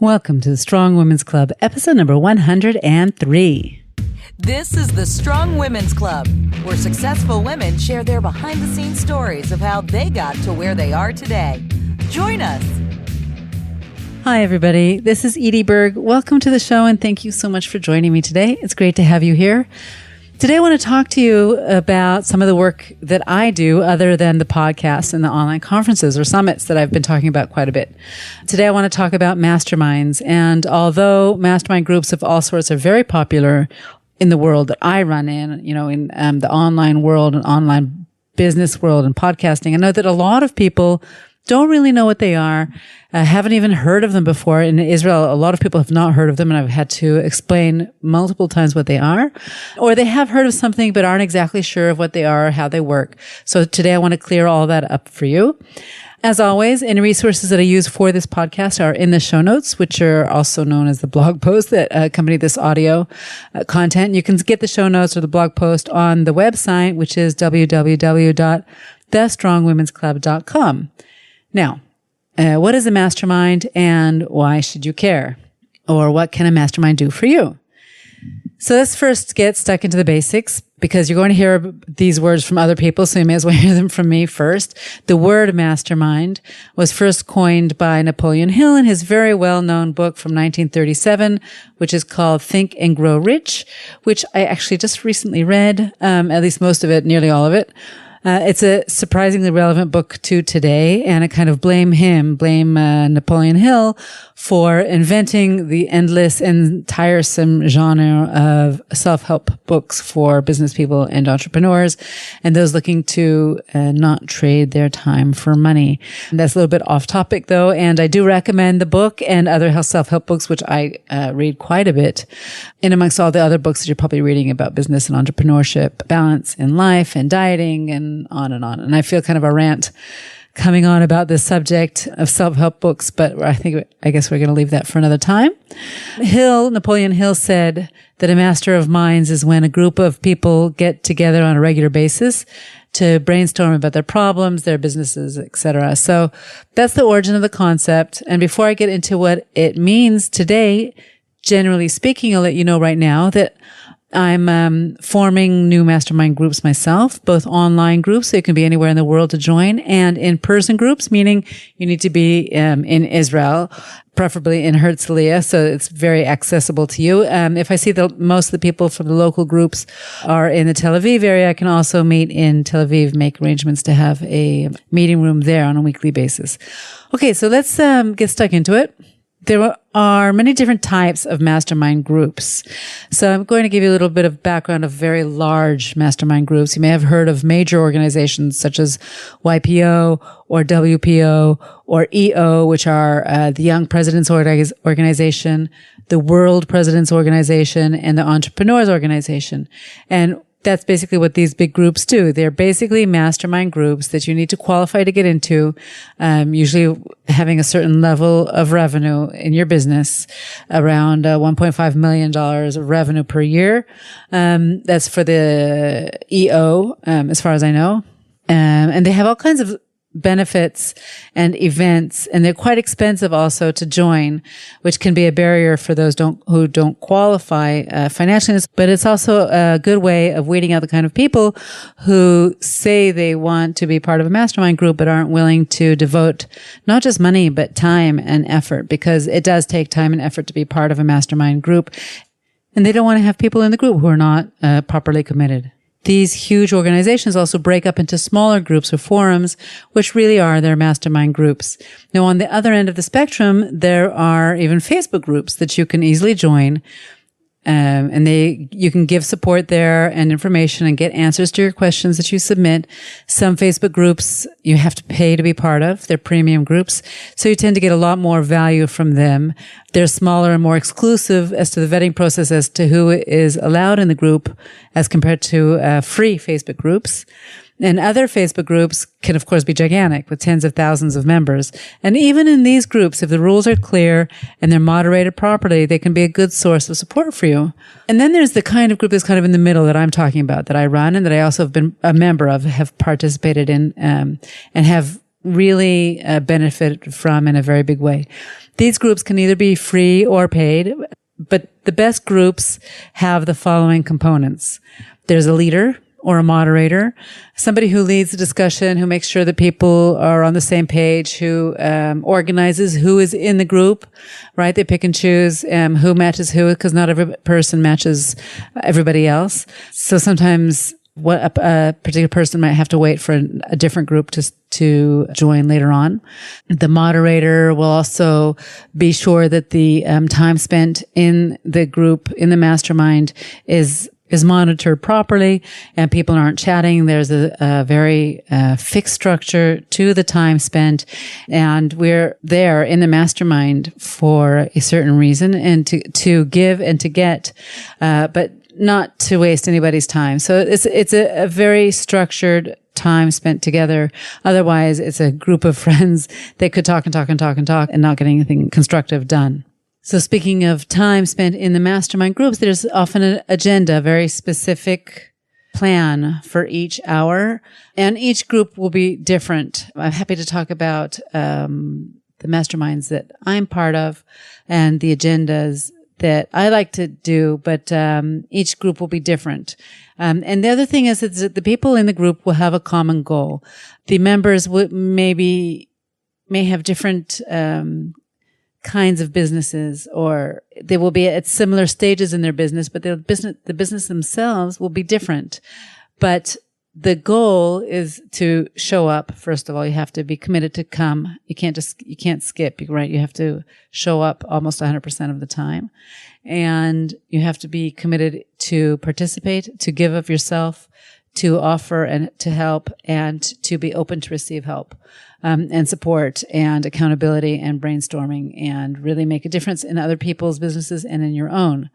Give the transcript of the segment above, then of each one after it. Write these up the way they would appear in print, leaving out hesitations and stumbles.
Welcome to the Strong Women's Club, episode number 103. This is the Strong Women's Club, where successful women share their behind-the-scenes stories of how they got to where they are today. Join us. Hi, everybody. This is Edie Berg. Welcome to the show, and thank you so much for joining me today. It's great to have you here. Today, I want to talk to you about some of the work that I do other than the podcast and the online conferences or summits that I've been talking about quite a bit. Today, I want to talk about masterminds. And although mastermind groups of all sorts are very popular in the world that I run in, in the online world and online business world and podcasting, I know that a lot of people don't really know what they are, haven't even heard of them before. In Israel, a lot of people have not heard of them, and I've had to explain multiple times what they are. Or they have heard of something but aren't exactly sure of what they are or how they work. So today I want to clear all that up for you. As always, any resources that I use for this podcast are in the show notes, which are also known as the blog post that accompany this audio content. You can get the show notes or the blog post on the website, which is www.thestrongwomensclub.com. Now, what is a mastermind and why should you care? Or what can a mastermind do for you? So let's first get stuck into the basics because you're going to hear these words from other people, so you may as well hear them from me first. The word mastermind was first coined by Napoleon Hill in his very well-known book from 1937, which is called Think and Grow Rich, which I actually just recently read, at least most of it, nearly all of it. It's a surprisingly relevant book to today, and I kind of blame Napoleon Hill for inventing the endless and tiresome genre of self-help books for business people and entrepreneurs, and those looking to not trade their time for money. And that's a little bit off topic though, and I do recommend the book and other self-help books, which I read quite a bit, in amongst all the other books that you're probably reading about business and entrepreneurship, balance in life and dieting and on and on. And I feel kind of a rant coming on about this subject of self-help books, but I guess we're going to leave that for another time. Napoleon Hill said that a master of minds is when a group of people get together on a regular basis to brainstorm about their problems, their businesses, etc. So that's the origin of the concept. And before I get into what it means today, generally speaking, I'll let you know right now that I'm forming new mastermind groups myself, both online groups, so you can be anywhere in the world to join, and in-person groups, meaning you need to be in Israel, preferably in Herzliya, so it's very accessible to you. If I see that most of the people from the local groups are in the Tel Aviv area, I can also meet in Tel Aviv, make arrangements to have a meeting room there on a weekly basis. Okay, so let's get stuck into it. There are many different types of mastermind groups. So I'm going to give you a little bit of background of very large mastermind groups. You may have heard of major organizations such as YPO or WPO or EO, which are the Young Presidents Organization, the World Presidents Organization, and the Entrepreneurs Organization. And that's basically what these big groups do. They're basically mastermind groups that you need to qualify to get into, usually having a certain level of revenue in your business, around $1.5 million of revenue per year. That's for the EO, as far as I know. And they have all kinds of benefits and events, and they're quite expensive also to join, which can be a barrier for those who don't qualify financially. But it's also a good way of weeding out the kind of people who say they want to be part of a mastermind group but aren't willing to devote not just money but time and effort, because it does take time and effort to be part of a mastermind group, and they don't want to have people in the group who are not properly committed. These huge organizations also break up into smaller groups or forums, which really are their mastermind groups. Now, on the other end of the spectrum, there are even Facebook groups that you can easily join. And you can give support there and information and get answers to your questions that you submit. Some Facebook groups you have to pay to be part of. They're premium groups. So you tend to get a lot more value from them. They're smaller and more exclusive as to the vetting process as to who is allowed in the group as compared to free Facebook groups. And other Facebook groups can, of course, be gigantic with tens of thousands of members. And even in these groups, if the rules are clear and they're moderated properly, they can be a good source of support for you. And then there's the kind of group that's kind of in the middle that I'm talking about, that I run and that I also have been a member of, have participated in, and have really benefit from in a very big way. These groups can either be free or paid, but the best groups have the following components. There's a leader or a moderator, somebody who leads the discussion, who makes sure that people are on the same page, who organizes who is in the group, right? They pick and choose who matches who, because not every person matches everybody else. So sometimes what a particular person might have to wait for a different group to join later on. The moderator will also be sure that the time spent in the group, in the mastermind, is monitored properly and people aren't chatting. There's a very fixed structure to the time spent, and we're there in the mastermind for a certain reason and to give and to get, but not to waste anybody's time. So it's a very structured time spent together. Otherwise, it's a group of friends that could talk and talk and talk and talk and not get anything constructive done. So speaking of time spent in the mastermind groups, there's often an agenda, a very specific plan for each hour, and each group will be different. I'm happy to talk about the masterminds that I'm part of and the agendas that I like to do, but each group will be different. And the other thing is that the people in the group will have a common goal. The members may have different kinds of businesses, or they will be at similar stages in their business, but the business themselves will be different. But the goal is to show up. First of all, you have to be committed to come. You can't skip, right? You have to show up almost 100% of the time. And you have to be committed to participate, to give of yourself, to offer and to help, and to be open to receive help, and support and accountability and brainstorming, and really make a difference in other people's businesses and in your own.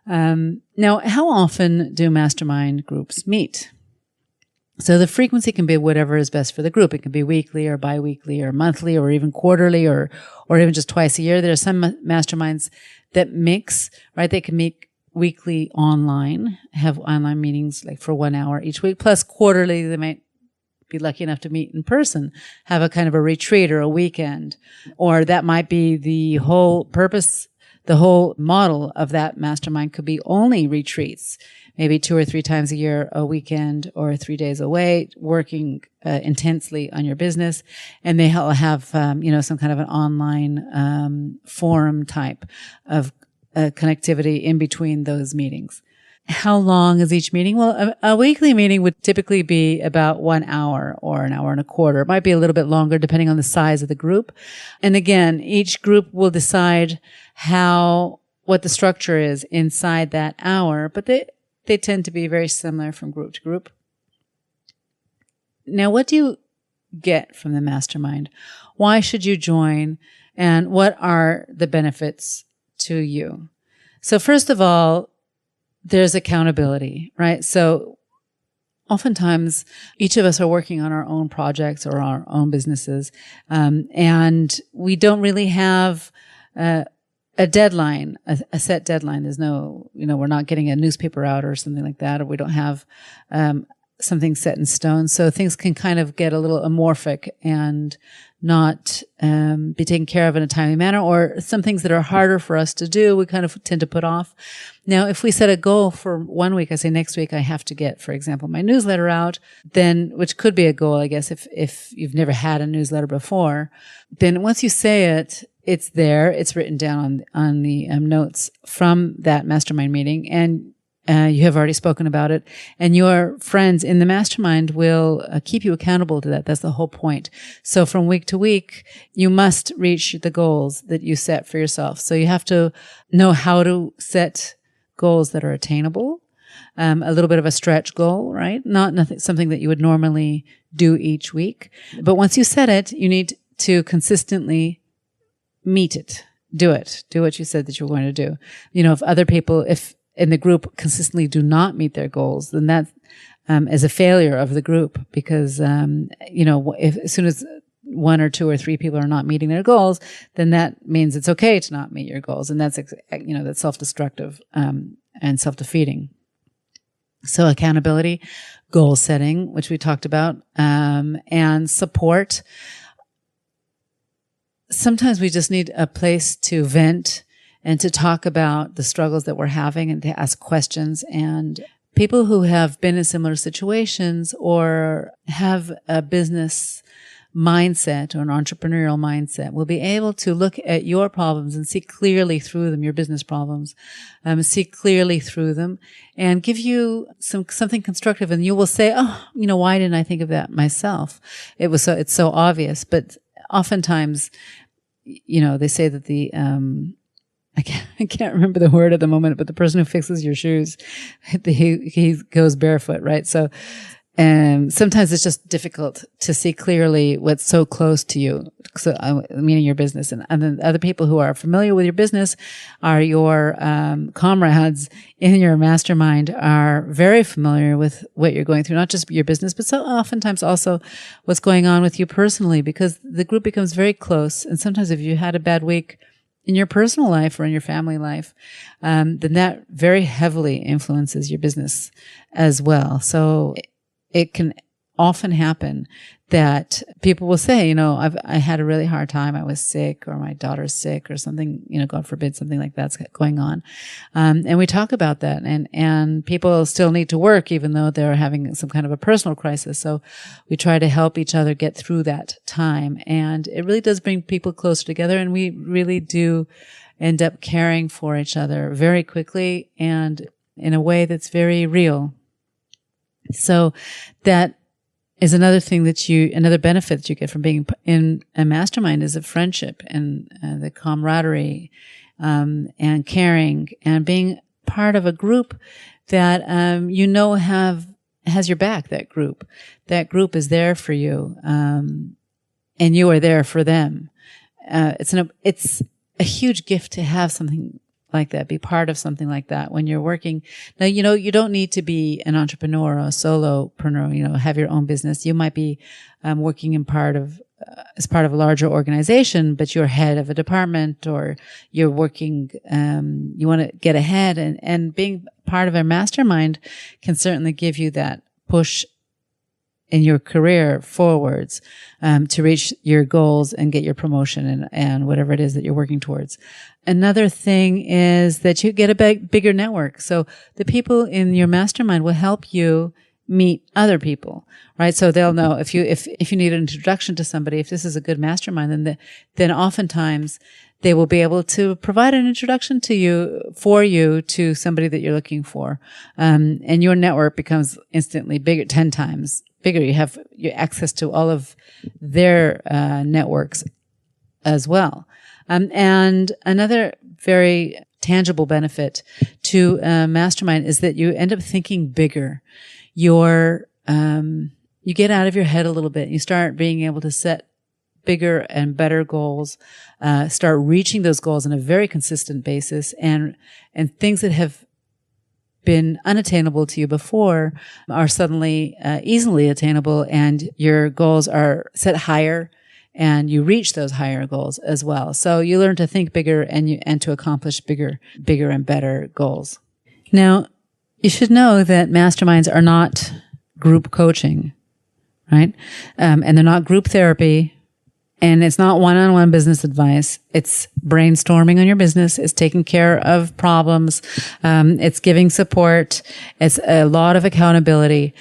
Now, how often do mastermind groups meet? So the frequency can be whatever is best for the group. It can be weekly or biweekly or monthly or even quarterly or even just twice a year. There are some masterminds that mix, right? They can meet weekly online, have online meetings like for 1 hour each week, plus quarterly they might be lucky enough to meet in person, have a kind of a retreat or a weekend, or that might be the whole purpose. The whole model of that mastermind could be only retreats, maybe 2 or 3 times a year, a weekend or 3 days away, working intensely on your business. And they have, some kind of an online forum type of connectivity in between those meetings. How long is each meeting? Well, a weekly meeting would typically be about 1 hour or an hour and a quarter. It might be a little bit longer depending on the size of the group. And again, each group will decide what the structure is inside that hour, but they tend to be very similar from group to group. Now, what do you get from the mastermind? Why should you join? And what are the benefits to you? So first of all, there's accountability, right? So oftentimes each of us are working on our own projects or our own businesses, and we don't really have a deadline, a set deadline. There's no, we're not getting a newspaper out or something like that, or we don't have something set in stone. So things can kind of get a little amorphic and not be taken care of in a timely manner, or some things that are harder for us to do, we kind of tend to put off. Now, if we set a goal for 1 week, I say next week I have to get, for example, my newsletter out, then, which could be a goal, I guess, if you've never had a newsletter before, then once you say it, it's there, it's written down on the notes from that mastermind meeting, and you have already spoken about it, and your friends in the mastermind will keep you accountable to that. That's the whole point. So from week to week, you must reach the goals that you set for yourself. So you have to know how to set goals that are attainable, a little bit of a stretch goal, right? Nothing, something that you would normally do each week. But once you set it, you need to consistently meet it. Do what you said that you were going to do. If other people, if in the group consistently do not meet their goals, then that is a failure of the group, because if as soon as 1 or 2 or 3 people are not meeting their goals, then that means it's okay to not meet your goals, and that's that's self-destructive and self-defeating. So accountability, goal setting, which we talked about, and support. sometimes we just need a place to vent and to talk about the struggles that we're having and to ask questions. And people who have been in similar situations or have a business mindset or an entrepreneurial mindset will be able to look at your problems and see clearly through them, your business problems, see clearly through them and give you something constructive. And you will say, oh, why didn't I think of that myself? It's so obvious. But oftentimes, they say that I can't remember the word at the moment, but the person who fixes your shoes, he goes barefoot, right? So, sometimes it's just difficult to see clearly what's so close to you. So, meaning your business, and then other people who are familiar with your business are your comrades in your mastermind are very familiar with what you're going through, not just your business, but so oftentimes also what's going on with you personally, because the group becomes very close. And sometimes if you had a bad week in your personal life or in your family life, then that very heavily influences your business as well. So it can often happen that people will say, I had a really hard time. I was sick, or my daughter's sick, or something, God forbid, something like that's going on. And we talk about that, and people still need to work even though they're having some kind of a personal crisis. So we try to help each other get through that time. And it really does bring people closer together. And we really do end up caring for each other very quickly and in a way that's very real. So that is another benefit that you get from being in a mastermind is a friendship and the camaraderie, and caring and being part of a group that, has your back. That group is there for you. And you are there for them. It's a huge gift to have something like that, be part of something like that when you're working. Now, you don't need to be an entrepreneur or a solopreneur, have your own business. You might be working as part of a larger organization, but you're head of a department, or you're working, you want to get ahead, and being part of a mastermind can certainly give you that push in your career forwards, to reach your goals and get your promotion and whatever it is that you're working towards. Another thing is that you get a bigger network. So the people in your mastermind will help you meet other people, right? So they'll know if you need an introduction to somebody, if this is a good mastermind, then oftentimes they will be able to provide an introduction to you somebody that you're looking for. And your network becomes instantly bigger, 10 times bigger. You have your access to all of their networks as well. And another very tangible benefit to mastermind is that you end up thinking bigger. You get out of your head a little bit. You start being able to set bigger and better goals, start reaching those goals on a very consistent basis, and things that have been unattainable to you before are suddenly easily attainable, and your goals are set higher, and you reach those higher goals as well. So you learn to think bigger and to accomplish bigger and better goals. Now, you should know that masterminds are not group coaching, right? And they're not group therapy. And it's not one-on-one business advice. It's brainstorming on your business. It's taking care of problems. It's giving support. It's a lot of accountability.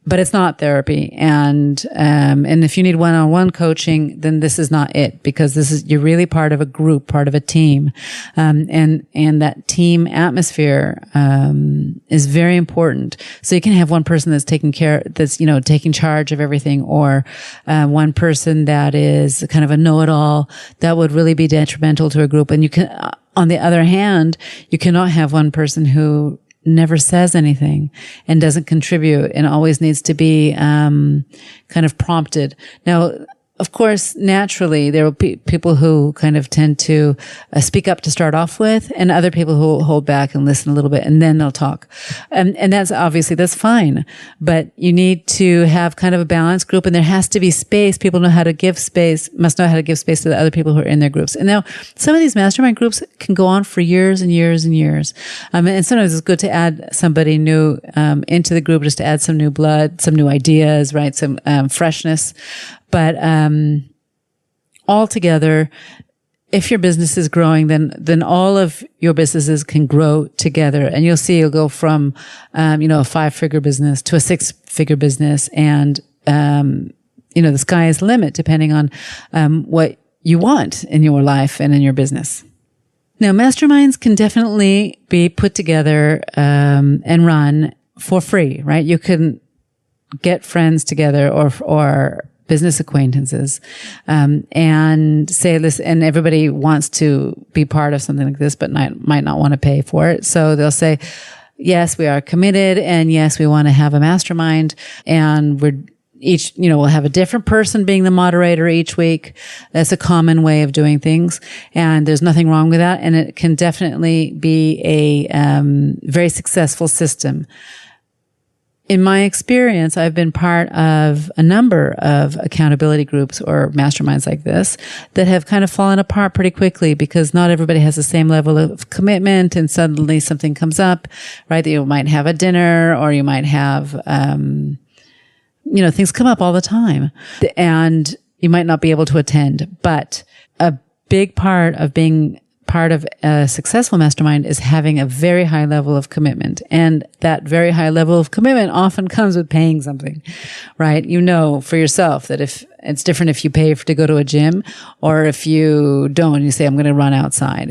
But it's not therapy. And if you need one-on-one coaching, then this is not it, because you're really part of a group, part of a team. And that team atmosphere, is very important. So you can have one person that's taking charge of everything, or, one person that is kind of a know-it-all that would really be detrimental to a group. And you can, on the other hand, you cannot have one person who never says anything and doesn't contribute and always needs to be kind of prompted. Now, of course, naturally, there will be people who kind of tend to speak up to start off with, and other people who will hold back and listen a little bit, and then they'll talk. And that's fine. But you need to have kind of a balanced group, and there has to be space. People must know how to give space to the other people who are in their groups. And now, some of these mastermind groups can go on for years and years and years. And sometimes it's good to add somebody new into the group, just to add some new blood, some new ideas, right? Some freshness. But all together, if your business is growing, then all of your businesses can grow together, and you'll see you'll go from, a 5-figure business to a 6-figure business, and the sky is the limit depending on what you want in your life and in your business. Now, masterminds can definitely be put together and run for free, right? You can get friends together or business acquaintances, and say, listen, and everybody wants to be part of something like this, but might not want to pay for it. So they'll say, yes, we are committed, and yes, we want to have a mastermind, and we're each, we'll have a different person being the moderator each week. That's a common way of doing things, and there's nothing wrong with that. And it can definitely be a very successful system. In my experience, I've been part of a number of accountability groups or masterminds like this that have kind of fallen apart pretty quickly because not everybody has the same level of commitment, and suddenly something comes up, right? That you might have a dinner, or you might have, things come up all the time, and you might not be able to attend. But a big part of being part of a successful mastermind is having a very high level of commitment. And that very high level of commitment often comes with paying something, right? You know for yourself that if it's different if you pay to go to a gym, or if you don't and you say, I'm going to run outside.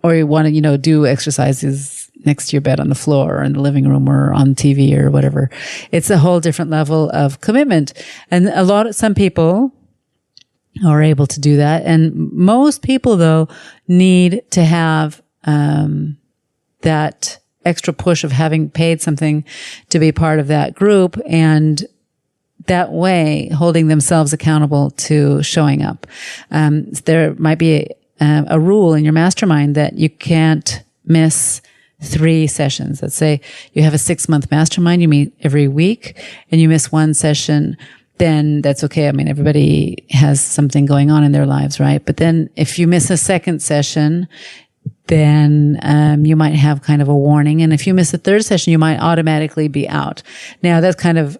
Or you want to, do exercises next to your bed on the floor or in the living room or on TV or whatever. It's a whole different level of commitment. And some people are able to do that. And most people, though, need to have that extra push of having paid something to be part of that group, and that way holding themselves accountable to showing up. There might be a rule in your mastermind that you can't miss 3 sessions. Let's say you have a 6-month mastermind, you meet every week, and you miss 1 session, then that's okay. I mean, everybody has something going on in their lives, right? But then if you miss a second session, then you might have kind of a warning. And if you miss a third session, you might automatically be out. Now, that's kind of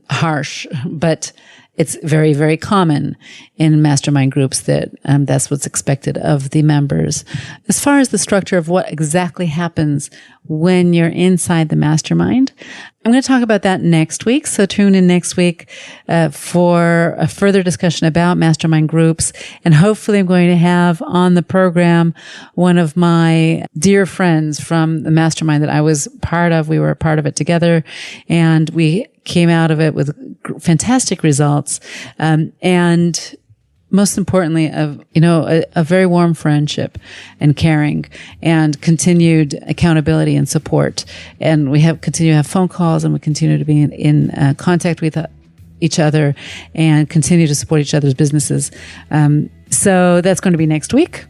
harsh, but it's very, very common in mastermind groups that that's what's expected of the members. As far as the structure of what exactly happens when you're inside the mastermind, I'm going to talk about that next week. So tune in next week for a further discussion about mastermind groups. And hopefully I'm going to have on the program one of my dear friends from the mastermind that I was part of. We were a part of it together, and we came out of it with fantastic results. And most importantly, a very warm friendship and caring and continued accountability and support. And we continue to have phone calls, and we continue to be in contact with each other and continue to support each other's businesses. So that's going to be next week.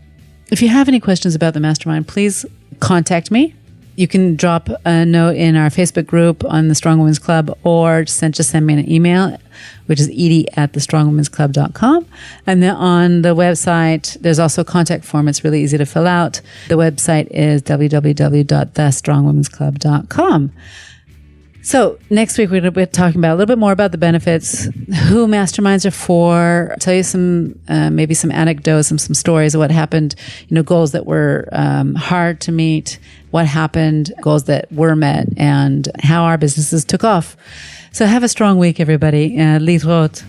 If you have any questions about the mastermind, please contact me. You can drop a note in our Facebook group on the Strong Women's Club, or just send me an email, which is edie@thestrongwomensclub.com. And then on the website, there's also a contact form. It's really easy to fill out. The website is www.thestrongwomensclub.com. So next week, we're going to be talking about a little bit more about the benefits, who masterminds are for. I'll tell you some, maybe some anecdotes and some stories of what happened, goals that were hard to meet, what happened, goals that were met, and how our businesses took off. So have a strong week, everybody. Lidroot.